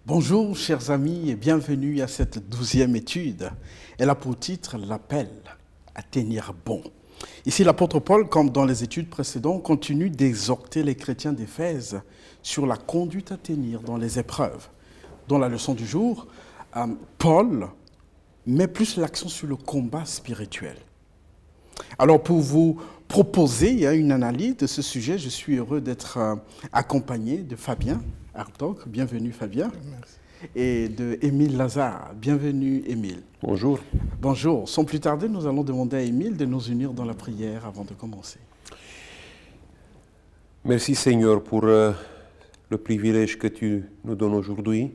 Bonjour chers amis et bienvenue à cette 12e étude. Elle a pour titre l'appel à tenir bon. Ici l'apôtre Paul, comme dans les études précédentes, continue d'exhorter les chrétiens d'Éphèse sur la conduite à tenir dans les épreuves. Dans la leçon du jour, Paul met plus l'accent sur le combat spirituel. Alors pour vous proposer une analyse de ce sujet, je suis heureux d'être accompagné de Fabien Hartog, bienvenue Fabien. Merci. Et de Émile Lazare, bienvenue Émile. Bonjour. Bonjour. Sans plus tarder, nous allons demander à Émile de nous unir dans la prière avant de commencer. Merci Seigneur pour le privilège que tu nous donnes aujourd'hui,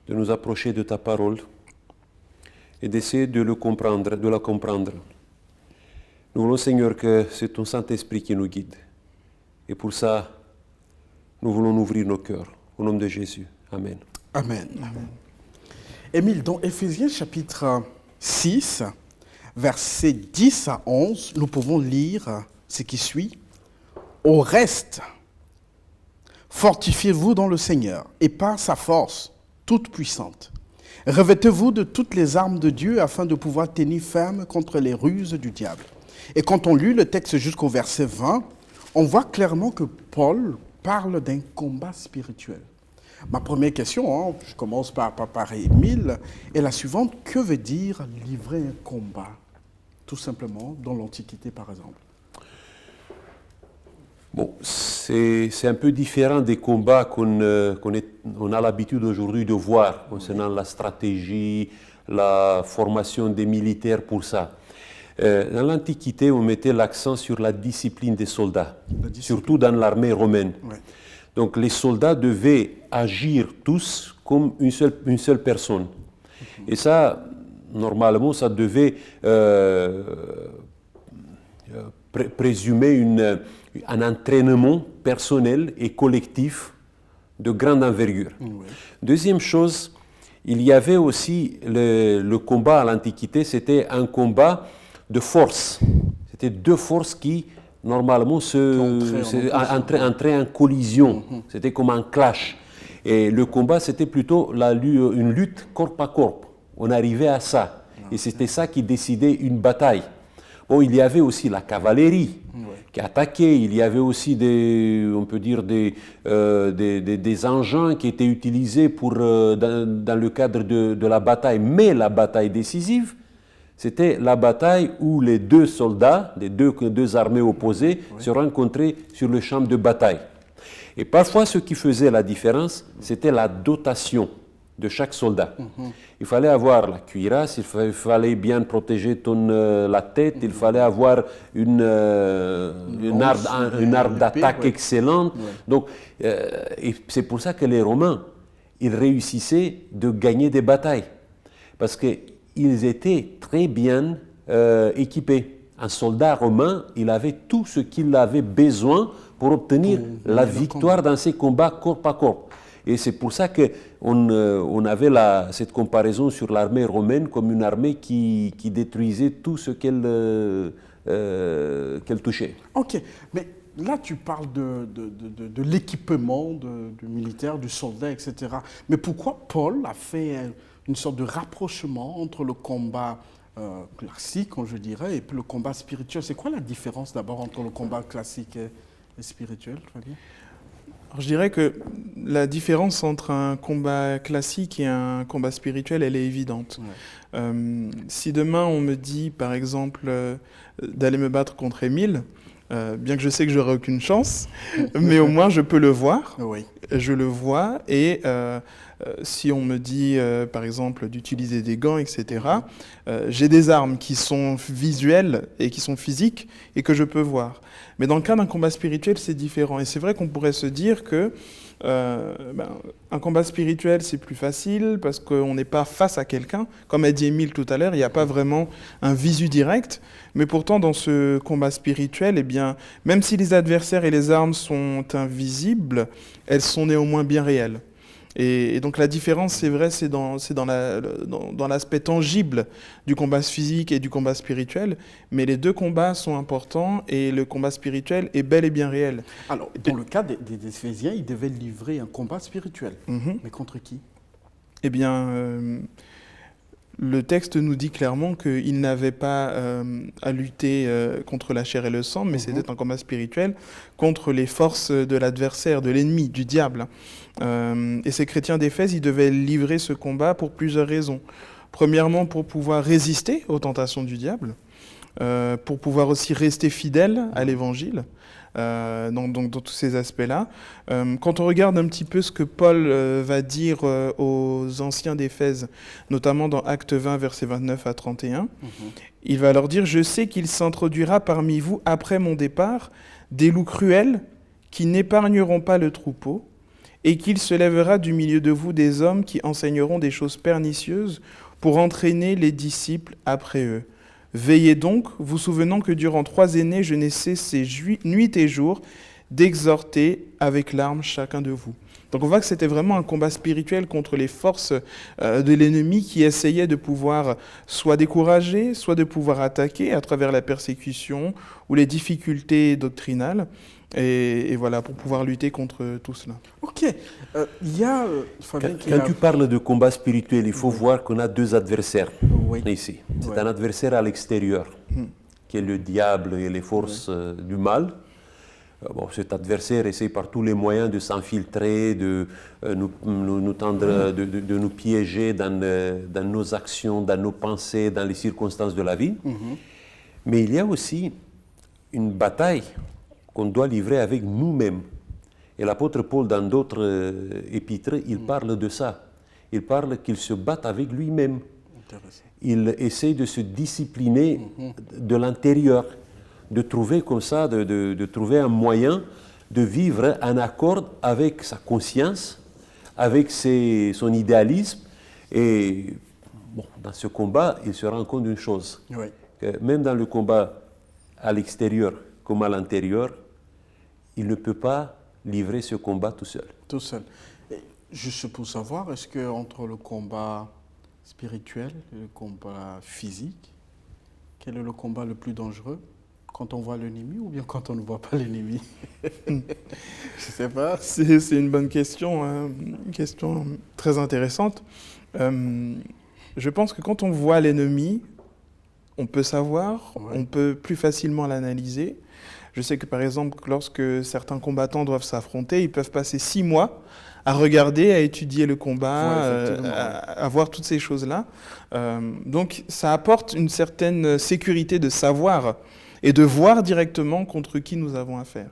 de nous approcher de ta parole et d'essayer de la comprendre. Nous voulons Seigneur que c'est ton Saint-Esprit qui nous guide. Et pour ça, nous voulons ouvrir nos cœurs. Au nom de Jésus. Amen. Amen. Émile, dans Éphésiens chapitre 6, versets 10 à 11, nous pouvons lire ce qui suit. Au reste, fortifiez-vous dans le Seigneur et par sa force toute puissante. Revêtez-vous de toutes les armes de Dieu afin de pouvoir tenir ferme contre les ruses du diable. Et quand on lit le texte jusqu'au verset 20, on voit clairement que Paul parle d'un combat spirituel. Ma première question, je commence par Émile, est la suivante. Que veut dire livrer un combat, tout simplement, dans l'Antiquité par exemple? Bon, c'est un peu différent des combats qu'on a l'habitude aujourd'hui de voir concernant la stratégie, la formation des militaires pour ça. Dans l'Antiquité, on mettait l'accent sur la discipline des soldats, surtout dans l'armée romaine. Ouais. Donc les soldats devaient agir tous comme une seule personne. Et ça, normalement, ça devait présumer un entraînement personnel et collectif de grande envergure. Ouais. Deuxième chose, il y avait aussi le combat à l'Antiquité, c'était un combat de force. C'était deux forces qui, normalement, entraient en collision. C'était comme un clash. Et le combat, c'était plutôt une lutte corps à corps. On arrivait à ça. Et c'était ça qui décidait une bataille. Bon, il y avait aussi la cavalerie qui attaquait. Il y avait aussi des engins qui étaient utilisés dans le cadre de la bataille. Mais la bataille décisive, c'était la bataille où les deux soldats, les deux armées opposées, se rencontraient sur le champ de bataille. Et parfois, ce qui faisait la différence, c'était la dotation de chaque soldat. Il fallait avoir la cuirasse, il fallait bien protéger la tête, il fallait avoir une arme d'attaque excellente. Donc, et c'est pour ça que les Romains, ils réussissaient de gagner des batailles. Parce qu'ils étaient très bien équipés. Un soldat romain, il avait tout ce qu'il avait besoin pour obtenir la victoire dans ces combats corps à corps. Et c'est pour ça qu'on avait cette comparaison sur l'armée romaine comme une armée qui détruisait tout ce qu'elle touchait. Ok, mais là tu parles de l'équipement du militaire, du soldat, etc. Mais pourquoi Paul a fait une sorte de rapprochement entre le combat classique, je dirais, et puis le combat spirituel? C'est quoi la différence d'abord entre le combat classique et spirituel, Fabien? Alors, je dirais que la différence entre un combat classique et un combat spirituel, elle est évidente. Ouais. Si demain on me dit, par exemple, d'aller me battre contre Émile, bien que je sais que j'aurai aucune chance, mais au moins je peux le voir. Oui. Je le vois et si on me dit, par exemple, d'utiliser des gants, etc., j'ai des armes qui sont visuelles et qui sont physiques et que je peux voir. Mais dans le cas d'un combat spirituel, c'est différent. Et c'est vrai qu'on pourrait se dire que un combat spirituel, c'est plus facile parce qu'on n'est pas face à quelqu'un. Comme a dit Émile tout à l'heure, il n'y a pas vraiment un visu direct. Mais pourtant, dans ce combat spirituel, eh bien, même si les adversaires et les armes sont invisibles, elles sont néanmoins bien réelles. Et donc la différence, c'est vrai, c'est dans l'aspect tangible du combat physique et du combat spirituel, mais les deux combats sont importants et le combat spirituel est bel et bien réel. Alors, dans le cas des Éphésiens, ils devaient livrer un combat spirituel. Mais contre qui? Eh bien, le texte nous dit clairement qu'ils n'avaient pas à lutter contre la chair et le sang, mais c'était un combat spirituel contre les forces de l'adversaire, de l'ennemi, du diable. Et ces chrétiens d'Éphèse, ils devaient livrer ce combat pour plusieurs raisons. Premièrement, pour pouvoir résister aux tentations du diable, pour pouvoir aussi rester fidèles à l'Évangile, dans tous ces aspects-là. Quand on regarde un petit peu ce que Paul va dire aux anciens d'Éphèse, notamment dans Actes 20, versets 29 à 31, il va leur dire « Je sais qu'il s'introduira parmi vous après mon départ des loups cruels qui n'épargneront pas le troupeau, et qu'il se lèvera du milieu de vous des hommes qui enseigneront des choses pernicieuses pour entraîner les disciples après eux. Veillez donc, vous souvenant que durant 3 années, je n'ai cessé nuit et jour d'exhorter avec larmes chacun de vous. » Donc on voit que c'était vraiment un combat spirituel contre les forces de l'ennemi qui essayaient de pouvoir soit décourager, soit de pouvoir attaquer à travers la persécution ou les difficultés doctrinales. Et voilà, pour pouvoir lutter contre tout cela. Ok. Il y a... Quand tu parles de combat spirituel, il faut voir qu'on a 2 adversaires ici. C'est un adversaire à l'extérieur, qui est le diable et les forces du mal. Bon, cet adversaire essaie par tous les moyens de s'infiltrer, de nous tendre, de nous piéger dans nos actions, dans nos pensées, dans les circonstances de la vie. Mais il y a aussi une bataille qu'on doit livrer avec nous-mêmes. Et l'apôtre Paul, dans d'autres épîtres, il parle de ça. Il parle qu'il se bat avec lui-même. Il essaie de se discipliner de l'intérieur, de trouver comme ça, de trouver un moyen de vivre en accord avec sa conscience, avec son idéalisme. Et bon, dans ce combat, il se rend compte d'une chose, que même dans le combat à l'extérieur comme à l'intérieur, il ne peut pas livrer ce combat tout seul. Tout seul. Et juste pour savoir, est-ce qu'entre le combat spirituel et le combat physique, quel est le combat le plus dangereux? Quand on voit l'ennemi ou bien quand on ne voit pas l'ennemi? Je ne sais pas. C'est une bonne question, une question très intéressante. Je pense que quand on voit l'ennemi, on peut savoir, on peut plus facilement l'analyser. Je sais que par exemple, lorsque certains combattants doivent s'affronter, ils peuvent passer 6 mois à regarder, à étudier le combat, à voir toutes ces choses-là. Donc ça apporte une certaine sécurité de savoir et de voir directement contre qui nous avons affaire.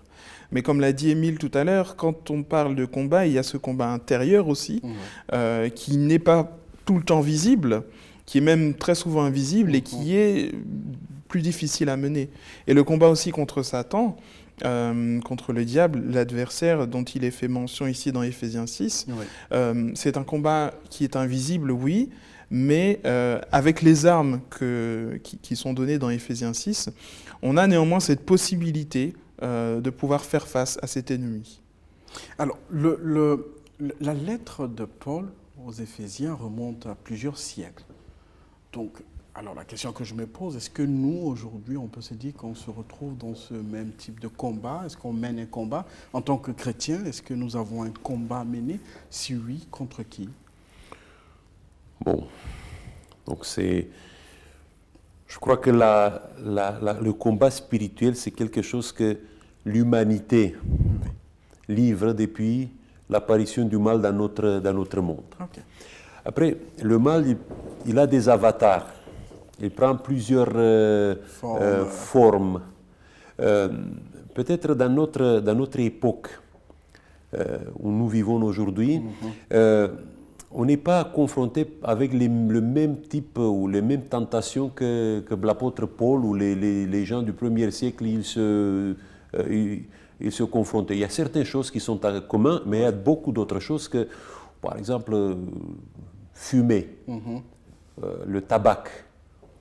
Mais comme l'a dit Émile tout à l'heure, quand on parle de combat, il y a ce combat intérieur aussi, qui n'est pas tout le temps visible, qui est même très souvent invisible et qui est plus difficile à mener. Et le combat aussi contre Satan, contre le diable, l'adversaire dont il est fait mention ici dans Éphésiens 6, c'est un combat qui est invisible, oui, mais avec les armes qui sont données dans Éphésiens 6, on a néanmoins cette possibilité de pouvoir faire face à cet ennemi. Alors, la lettre de Paul aux Éphésiens remonte à plusieurs siècles. Donc, alors la question que je me pose, est-ce que nous, aujourd'hui, on peut se dire qu'on se retrouve dans ce même type de combat? Est-ce qu'on mène un combat en tant que chrétien? Est-ce que nous avons un combat à mener? Si oui, contre qui? Bon, donc c'est... Je crois que le combat spirituel, c'est quelque chose que l'humanité livre depuis l'apparition du mal dans notre monde. Okay. Après, le mal, il a des avatars. Il prend plusieurs formes. Peut-être dans notre époque où nous vivons aujourd'hui, on n'est pas confronté avec le même type ou les mêmes tentations que l'apôtre Paul ou les gens du 1er siècle, ils se confrontaient. Il y a certaines choses qui sont en commun, mais il y a beaucoup d'autres choses que, par exemple, fumer, le tabac.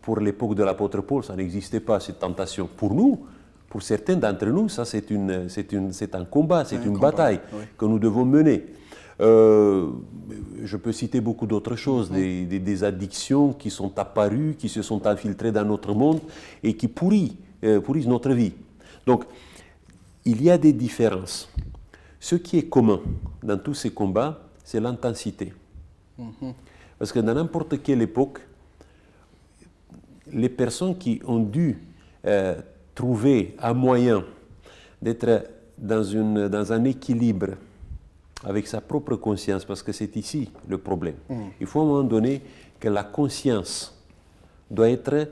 Pour l'époque de l'apôtre Paul, ça n'existait pas, cette tentation. Pour nous, pour certains d'entre nous, ça c'est un combat, c'est une bataille que nous devons mener. Je peux citer beaucoup d'autres choses, des addictions qui sont apparues, qui se sont infiltrées dans notre monde et qui pourrissent notre vie. Donc, il y a des différences. Ce qui est commun dans tous ces combats, c'est l'intensité. Parce que dans n'importe quelle époque, les personnes qui ont dû trouver un moyen d'être dans un équilibre avec sa propre conscience, parce que c'est ici le problème. Il faut à un moment donné que la conscience doit être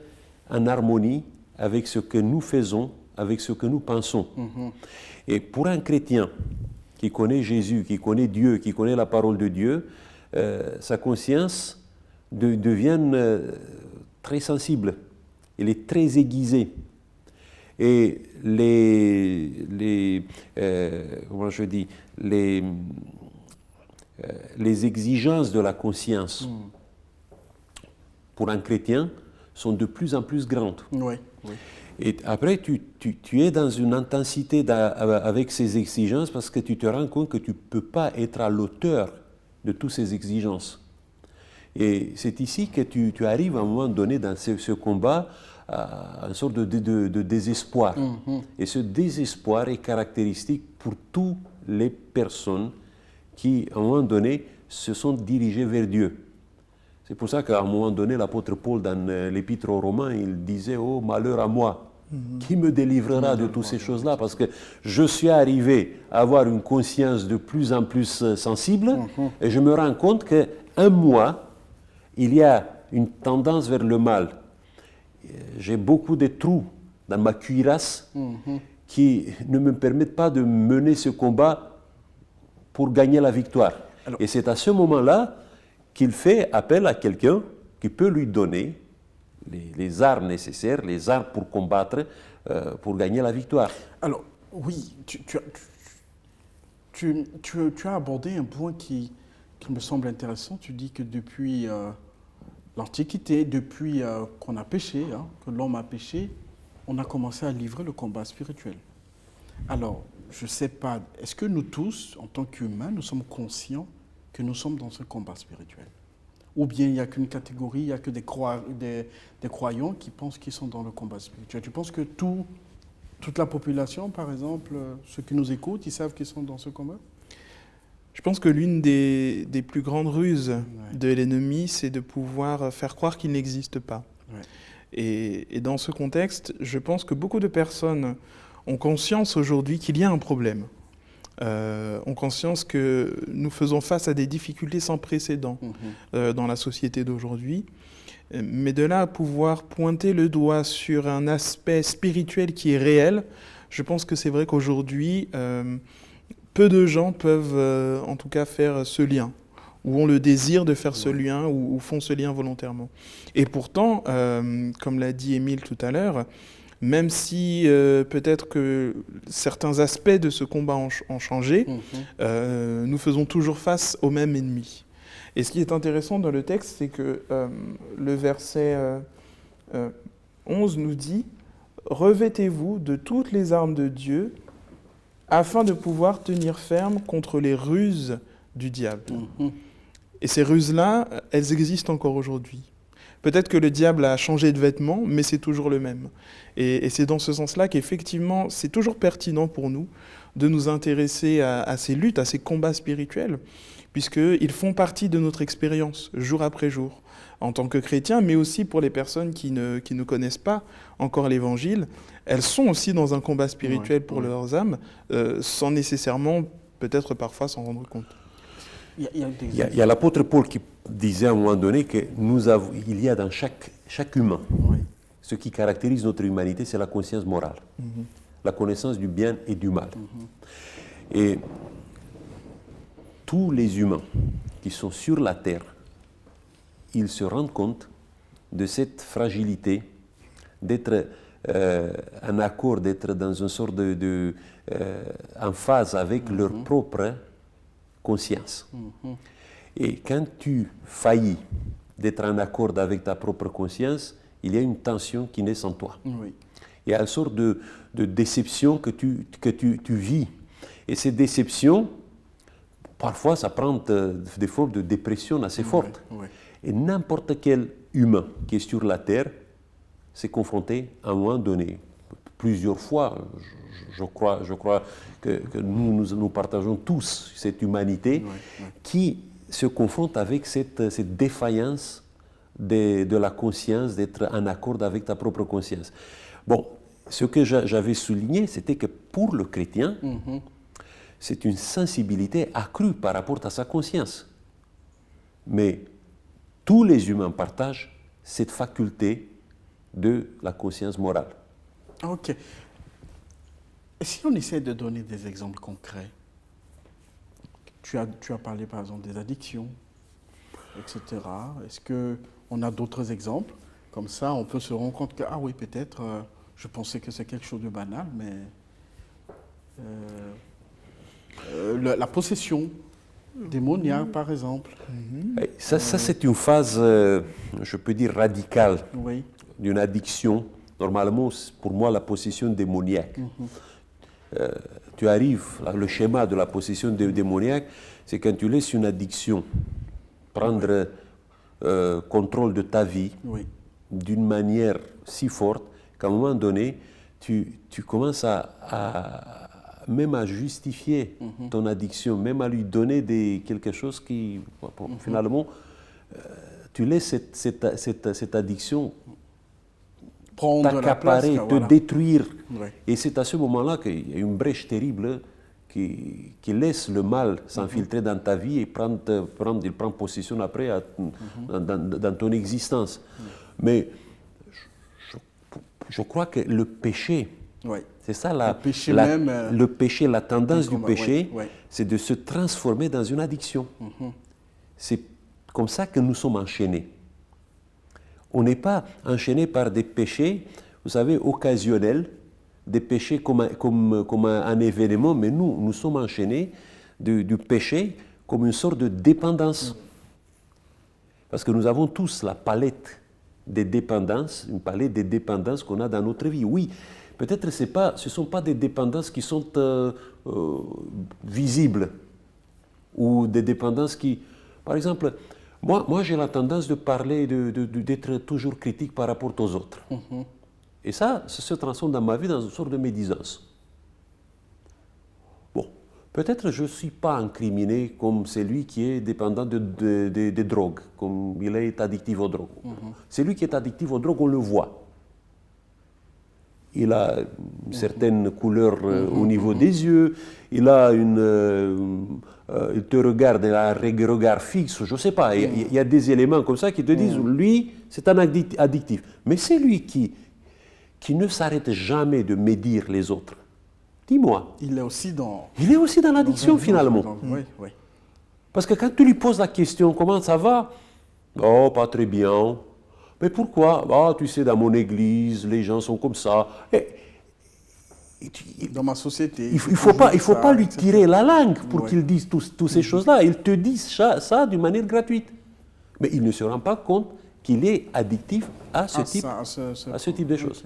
en harmonie avec ce que nous faisons, avec ce que nous pensons. Et pour un chrétien qui connaît Jésus, qui connaît Dieu, qui connaît la parole de Dieu, sa conscience devient très sensible, elle est très aiguisée. Et les exigences de la conscience pour un chrétien sont de plus en plus grandes. Oui, oui. Et après, tu es dans une intensité avec ces exigences parce que tu te rends compte que tu ne peux pas être à l'auteur de toutes ces exigences. Et c'est ici que tu arrives à un moment donné dans ce combat à une sorte de désespoir. Et ce désespoir est caractéristique pour toutes les personnes qui, à un moment donné, se sont dirigées vers Dieu. C'est pour ça qu'à un moment donné, l'apôtre Paul, dans l'épître aux Romains, il disait « Oh, malheur à moi, qui me délivrera de toutes ces choses-là » Parce que je suis arrivé à avoir une conscience de plus en plus sensible et je me rends compte qu'en moi, il y a une tendance vers le mal. J'ai beaucoup de trous dans ma cuirasse qui ne me permettent pas de mener ce combat pour gagner la victoire. Et c'est à ce moment-là qu'il fait appel à quelqu'un qui peut lui donner les armes nécessaires, les armes pour combattre, pour gagner la victoire. Alors, oui, tu as abordé un point qui me semble intéressant. Tu dis que depuis l'Antiquité, depuis qu'on a péché, que l'homme a péché, on a commencé à livrer le combat spirituel. Alors, je ne sais pas, est-ce que nous tous, en tant qu'humains, nous sommes conscients que nous sommes dans ce combat spirituel? Ou bien il n'y a qu'une catégorie, il n'y a que des croyants qui pensent qu'ils sont dans le combat spirituel? Tu penses que toute la population, par exemple, ceux qui nous écoutent, ils savent qu'ils sont dans ce combat? Je pense que l'une des plus grandes ruses de l'ennemi, c'est de pouvoir faire croire qu'il n'existe pas. Et dans ce contexte, je pense que beaucoup de personnes ont conscience aujourd'hui qu'il y a un problème. Ont conscience que nous faisons face à des difficultés sans précédent dans la société d'aujourd'hui. Mais de là à pouvoir pointer le doigt sur un aspect spirituel qui est réel, je pense que c'est vrai qu'aujourd'hui, peu de gens peuvent en tout cas faire ce lien, ou ont le désir de faire ce lien, ou font ce lien volontairement. Et pourtant, comme l'a dit Émile tout à l'heure, même si peut-être que certains aspects de ce combat ont changé, nous faisons toujours face au même ennemi. Et ce qui est intéressant dans le texte, c'est que le verset 11 nous dit « Revêtez-vous de toutes les armes de Dieu afin de pouvoir tenir ferme contre les ruses du diable. » Et ces ruses-là, elles existent encore aujourd'hui. Peut-être que le diable a changé de vêtements, mais c'est toujours le même. Et c'est dans ce sens-là qu'effectivement, c'est toujours pertinent pour nous de nous intéresser à ces luttes, à ces combats spirituels, puisqu'ils font partie de notre expérience, jour après jour, en tant que chrétiens, mais aussi pour les personnes qui ne connaissent pas encore l'Évangile. Elles sont aussi dans un combat spirituel pour leurs âmes, sans nécessairement, peut-être parfois, s'en rendre compte. Il y a l'apôtre Paul qui disait à un moment donné qu'il y a dans chaque humain, ce qui caractérise notre humanité, c'est la conscience morale, la connaissance du bien et du mal. Et tous les humains qui sont sur la terre, ils se rendent compte de cette fragilité, d'être en accord, d'être dans une sorte en phase avec leur propre conscience. Et quand tu faillis d'être en accord avec ta propre conscience, il y a une tension qui naît en toi. Il y a une sorte de déception que tu vis. Et cette déception, parfois ça prend des formes de dépression assez fortes. Oui. Et n'importe quel humain qui est sur la Terre s'est confronté à un moment donné, plusieurs fois. Je crois que nous partageons tous cette humanité qui se confronte avec cette défaillance de la conscience, d'être en accord avec ta propre conscience. Bon, ce que j'avais souligné, c'était que pour le chrétien, c'est une sensibilité accrue par rapport à sa conscience. Mais tous les humains partagent cette faculté de la conscience morale. Ok. Et si on essaie de donner des exemples concrets, tu as parlé par exemple des addictions, etc. Est-ce qu'on a d'autres exemples? Comme ça, on peut se rendre compte que, ah oui, peut-être, je pensais que c'est quelque chose de banal, mais la possession démoniaque, par exemple. Ça c'est une phase, je peux dire, radicale Oui. d'une addiction. Normalement, pour moi, la possession démoniaque. Tu arrives, le schéma de la possession démoniaque, c'est quand tu laisses une addiction prendre contrôle de ta vie d'une manière si forte qu'à un moment donné, tu commences même à justifier ton addiction, même à lui donner quelque chose qui, finalement, tu laisses cette addiction t'accaparer, te détruire. Et c'est à ce moment-là qu'il y a une brèche terrible qui laisse le mal s'infiltrer dans ta vie et il prend possession après dans ton existence. Mais je crois que le péché, c'est ça le péché, la tendance du péché, c'est de se transformer dans une addiction. C'est comme ça que nous sommes enchaînés. On n'est pas enchaîné par des péchés, vous savez, occasionnels, des péchés comme un événement, mais nous sommes enchaînés du péché comme une sorte de dépendance. Parce que nous avons tous la palette des dépendances, une palette des dépendances qu'on a dans notre vie. Oui, peut-être ce ne sont pas des dépendances qui sont visibles, ou des dépendances qui... Par exemple, moi j'ai la tendance de parler, d'être toujours critique par rapport aux autres. Et ça se transforme dans ma vie dans une sorte de médisance. Bon, peut-être je ne suis pas incriminé comme celui qui est dépendant des drogues, comme il est addictif aux drogues. Celui qui est addictif aux drogues, on le voit. Il a une certaine couleur au niveau des yeux, il te regarde, il a un regard fixe, je ne sais pas, il y a des éléments comme ça qui te disent, lui, c'est un addictif. Mais c'est lui qui ne s'arrête jamais de médire les autres. Dis-moi. Il est aussi dans l'addiction finalement. Oui. Parce que quand tu lui poses la question, comment ça va? Oh, pas très bien. Mais pourquoi? Ah, tu sais, dans mon église, les gens sont comme ça. Dans ma société. Il ne faut pas lui tirer la langue pour qu'il dise toutes ces choses-là. Il te dit ça d'une manière gratuite. Mais il ne se rend pas compte qu'il est addictif à ce type de choses.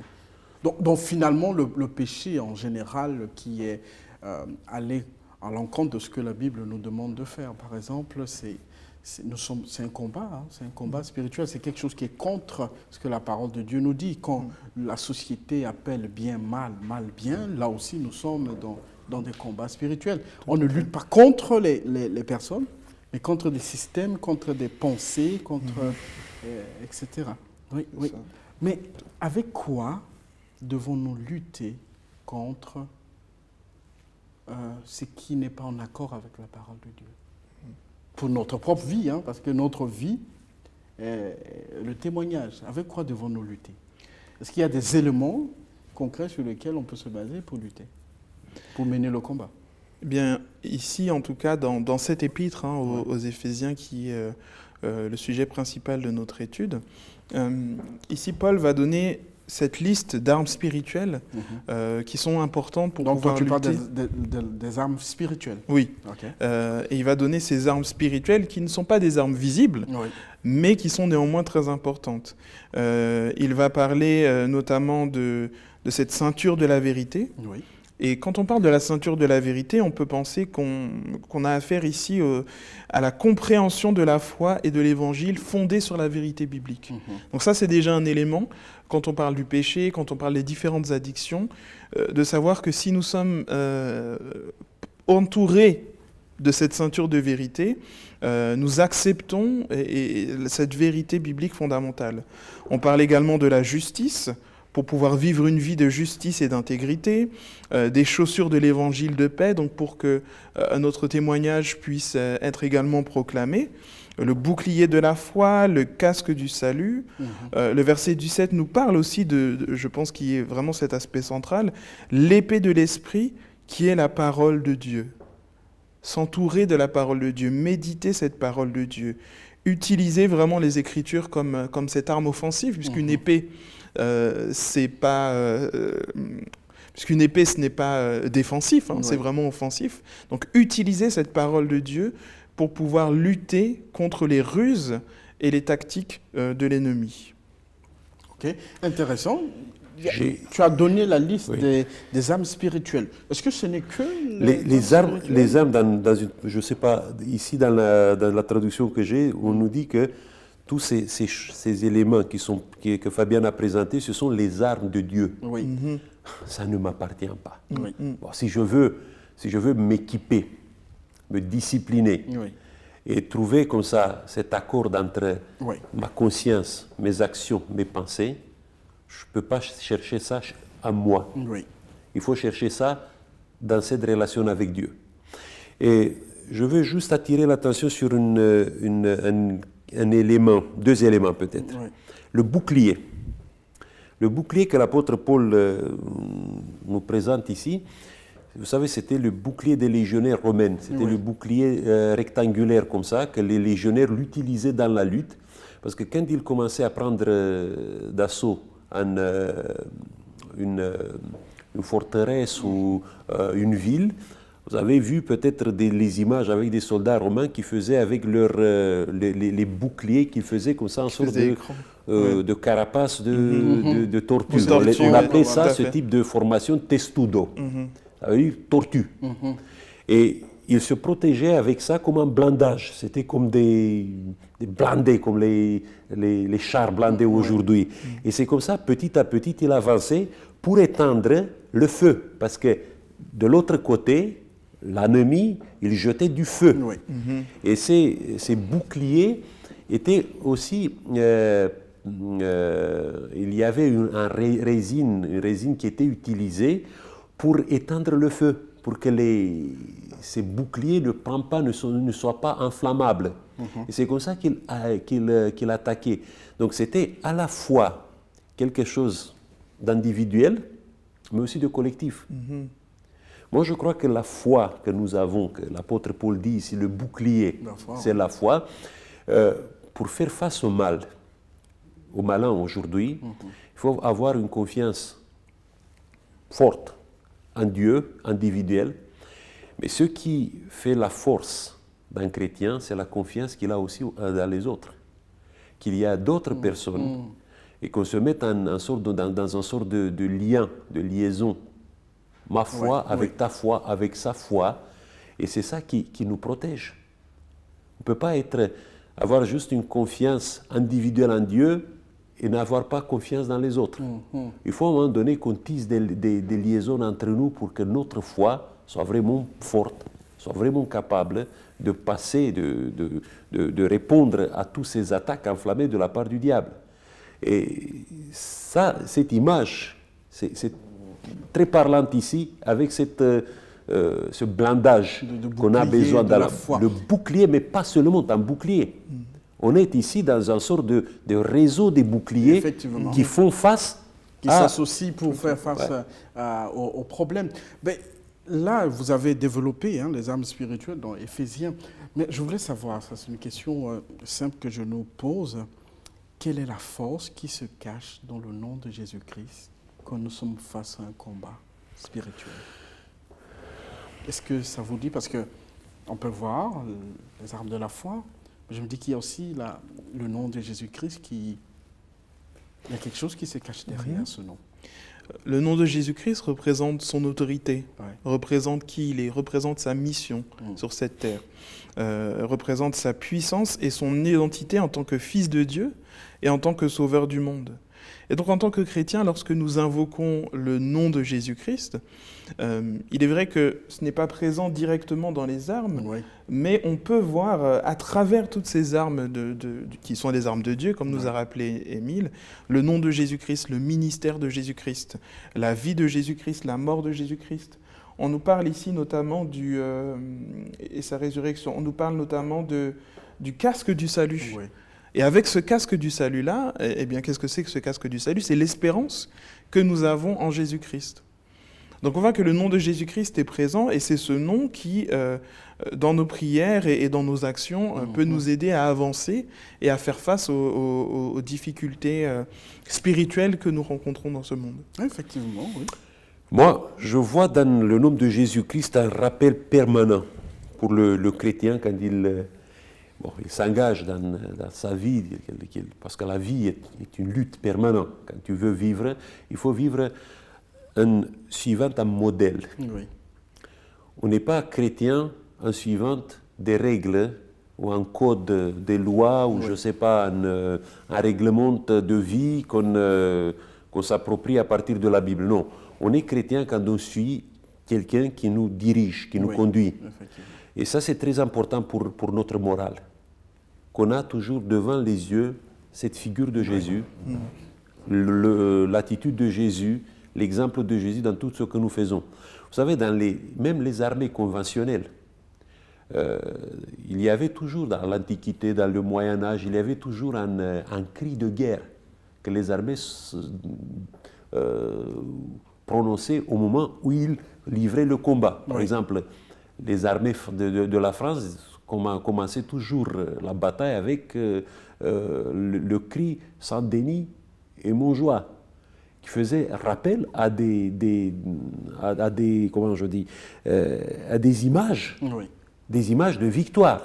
Donc finalement, le péché en général qui est allé à l'encontre de ce que la Bible nous demande de faire, par exemple, c'est un combat, c'est un combat spirituel, c'est quelque chose qui est contre ce que la parole de Dieu nous dit. Quand la société appelle bien mal, mal bien, là aussi nous sommes dans des combats spirituels. On ne lutte pas contre les personnes, mais contre des systèmes, contre des pensées, etc. Oui. Mais avec quoi devons-nous lutter contre ce qui n'est pas en accord avec la parole de Dieu? Pour notre propre vie, parce que notre vie est le témoignage. Avec quoi devons-nous lutter? Est-ce qu'il y a des éléments concrets sur lesquels on peut se baser pour lutter, pour mener le combat? Eh bien, ici, en tout cas, dans cet épître aux Éphésiens, qui est le sujet principal de notre étude, ici, Paul va donner cette liste d'armes spirituelles qui sont importantes pour pouvoir lutter. Donc, toi, tu parles des armes spirituelles. Oui. Okay. Et il va donner ces armes spirituelles qui ne sont pas des armes visibles, mais qui sont néanmoins très importantes. Il va parler notamment de cette ceinture de la vérité, Et quand on parle de la ceinture de la vérité, on peut penser qu'on a affaire ici à la compréhension de la foi et de l'évangile fondée sur la vérité biblique. Donc ça, c'est déjà un élément, quand on parle du péché, quand on parle des différentes addictions, de savoir que si nous sommes entourés de cette ceinture de vérité, nous acceptons cette vérité biblique fondamentale. On parle également de la justice, pour pouvoir vivre une vie de justice et d'intégrité, des chaussures de l'évangile de paix, donc pour que notre témoignage puisse être également proclamé, le bouclier de la foi, le casque du salut. Le verset 17 nous parle aussi je pense qu'il est vraiment cet aspect central, l'épée de l'esprit qui est la parole de Dieu. S'entourer de la parole de Dieu, méditer cette parole de Dieu, utiliser vraiment les Écritures comme cette arme offensive, puisqu'une épée, puisqu'une épée, ce n'est pas défensif, c'est vraiment offensif. Donc, utiliser cette parole de Dieu pour pouvoir lutter contre les ruses et les tactiques de l'ennemi. Ok, intéressant. Tu as donné la liste des armes spirituelles. Est-ce que ce n'est que les armes dans une, je ne sais pas, ici dans la traduction que j'ai, on nous dit que tous ces éléments que Fabien a présentés, ce sont les armes de Dieu. Oui. Ça ne m'appartient pas. Oui. Bon, si je veux m'équiper, me discipliner et trouver comme ça cet accord entre ma conscience, mes actions, mes pensées, je ne peux pas chercher ça à moi. Il faut chercher ça dans cette relation avec Dieu. Et je veux juste attirer l'attention sur un élément, deux éléments peut-être. Le bouclier. Le bouclier que l'apôtre Paul nous présente ici, vous savez, c'était le bouclier des légionnaires romains. C'était le bouclier rectangulaire comme ça, que les légionnaires l'utilisaient dans la lutte. Parce que quand ils commençaient à prendre d'assaut une forteresse ou une ville, vous avez vu peut-être les images avec des soldats romains qui faisaient avec les boucliers qu'ils faisaient comme ça en sorte de carapace de tortue. On appelait ça, ce type de formation, testudo. Ça veut dire tortue. Et ils se protégeaient avec ça comme un blindage. C'était comme des blindés, comme les chars blindés aujourd'hui. Et c'est comme ça, petit à petit, il avançait pour éteindre le feu. Parce que de l'autre côté, l'ennemi, il jetait du feu. Et ces boucliers étaient aussi... il y avait une résine qui était utilisée pour éteindre le feu, pour que ces boucliers ne soient pas inflammables. Et c'est comme ça qu'il attaquait. Donc c'était à la fois quelque chose d'individuel, mais aussi de collectif. Moi, je crois que la foi que nous avons, que l'apôtre Paul dit ici, le bouclier, c'est la foi, pour faire face au malin aujourd'hui, il faut avoir une confiance forte en Dieu, individuelle. Mais ce qui fait la force d'un chrétien, c'est la confiance qu'il a aussi dans les autres. Qu'il y a d'autres personnes et qu'on se mette dans un sort de lien, de liaison. Ma foi avec ta foi, avec sa foi. Et c'est ça qui nous protège. On ne peut pas avoir juste une confiance individuelle en Dieu et n'avoir pas confiance dans les autres. Il faut à un moment donné qu'on tisse des liaisons entre nous pour que notre foi soit vraiment forte, soit vraiment capable de passer, de répondre à toutes ces attaques enflammées de la part du diable. Et ça, cette image, c'est très parlante ici, avec ce blindage qu'on a besoin dans la foi. Le bouclier, mais pas seulement un bouclier. On est ici dans un sort de réseau des boucliers qui font face qui s'associent pour faire face aux problèmes. Mais là, vous avez développé les armes spirituelles dans Éphésiens. Mais je voudrais savoir, ça c'est une question simple que je nous pose, quelle est la force qui se cache dans le nom de Jésus-Christ quand nous sommes face à un combat spirituel? Est-ce que ça vous dit, parce qu'on peut voir les armes de la foi, je me dis qu'il y a aussi le nom de Jésus-Christ il y a quelque chose qui se cache derrière ce nom. Le nom de Jésus-Christ représente son autorité, représente qui il est, représente sa mission sur cette terre, représente sa puissance et son identité en tant que fils de Dieu et en tant que sauveur du monde. Et donc en tant que chrétien, lorsque nous invoquons le nom de Jésus-Christ, il est vrai que ce n'est pas présent directement dans les armes, mais on peut voir à travers toutes ces armes qui sont des armes de Dieu, comme nous a rappelé Émile, le nom de Jésus-Christ, le ministère de Jésus-Christ, la vie de Jésus-Christ, la mort de Jésus-Christ. On nous parle ici notamment et sa résurrection, on nous parle notamment du casque du salut. Et avec ce casque du salut-là, eh bien, qu'est-ce que c'est que ce casque du salut? C'est l'espérance que nous avons en Jésus-Christ. Donc on voit que le nom de Jésus-Christ est présent et c'est ce nom qui, dans nos prières et dans nos actions, peut nous aider à avancer et à faire face aux difficultés spirituelles que nous rencontrons dans ce monde. Effectivement, oui. Moi, je vois dans le nom de Jésus-Christ un rappel permanent pour le chrétien quand il s'engage dans sa vie, parce que la vie est une lutte permanente. Quand tu veux vivre, il faut vivre suivant un modèle. Oui. On n'est pas chrétien en suivant des règles ou un code des lois ou je ne sais pas, un règlement de vie qu'on s'approprie à partir de la Bible. Non, on est chrétien quand on suit quelqu'un qui nous dirige, qui nous conduit. Et ça, c'est très important pour notre morale. Qu'on a toujours devant les yeux cette figure de Jésus, l'attitude de Jésus, l'exemple de Jésus dans tout ce que nous faisons. Vous savez, même les armées conventionnelles, il y avait toujours dans l'Antiquité, dans le Moyen-Âge, il y avait toujours un cri de guerre que les armées prononçaient au moment où ils livraient le combat. Par exemple, les armées de la France commençaient toujours la bataille avec le cri « Saint-Denis et Montjoie », qui faisait rappel à des images, des images de victoire.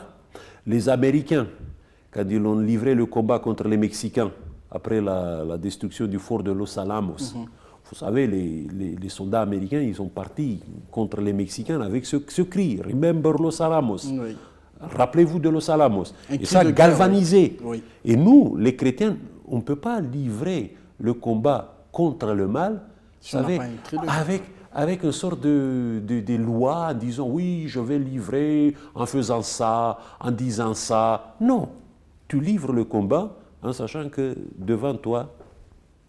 Les Américains, quand ils ont livré le combat contre les Mexicains, après la destruction du fort de Los Alamos, vous savez, les soldats américains, ils sont partis contre les Mexicains avec ce cri, « Remember Los Alamos ». Rappelez-vous de Los Alamos. Et ça galvanisé. Et nous, les chrétiens, on ne peut pas livrer le combat contre le mal avec une sorte de loi en disant oui, je vais livrer en faisant ça, en disant ça. Non, tu livres le combat en sachant que devant toi,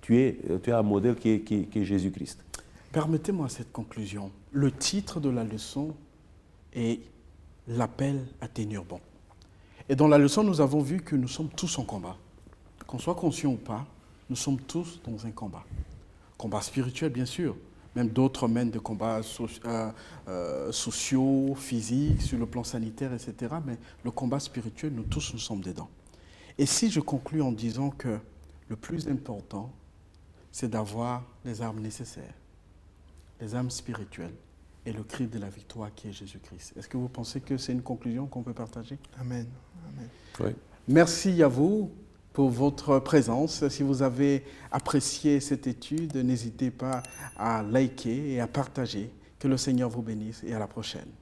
tu as un modèle qui est Jésus-Christ. Permettez-moi cette conclusion. Le titre de la leçon est l'appel à tenir bon. Et dans la leçon, nous avons vu que nous sommes tous en combat. Qu'on soit conscient ou pas, nous sommes tous dans un combat. Combat spirituel, bien sûr. Même d'autres mènent des combats sociaux, physiques, sur le plan sanitaire, etc. Mais le combat spirituel, nous tous, nous sommes dedans. Et si je conclus en disant que le plus important, c'est d'avoir les armes nécessaires, les armes spirituelles, et le cri de la victoire qui est Jésus-Christ. Est-ce que vous pensez que c'est une conclusion qu'on peut partager? Amen. Amen. Oui. Merci à vous pour votre présence. Si vous avez apprécié cette étude, n'hésitez pas à liker et à partager. Que le Seigneur vous bénisse et à la prochaine.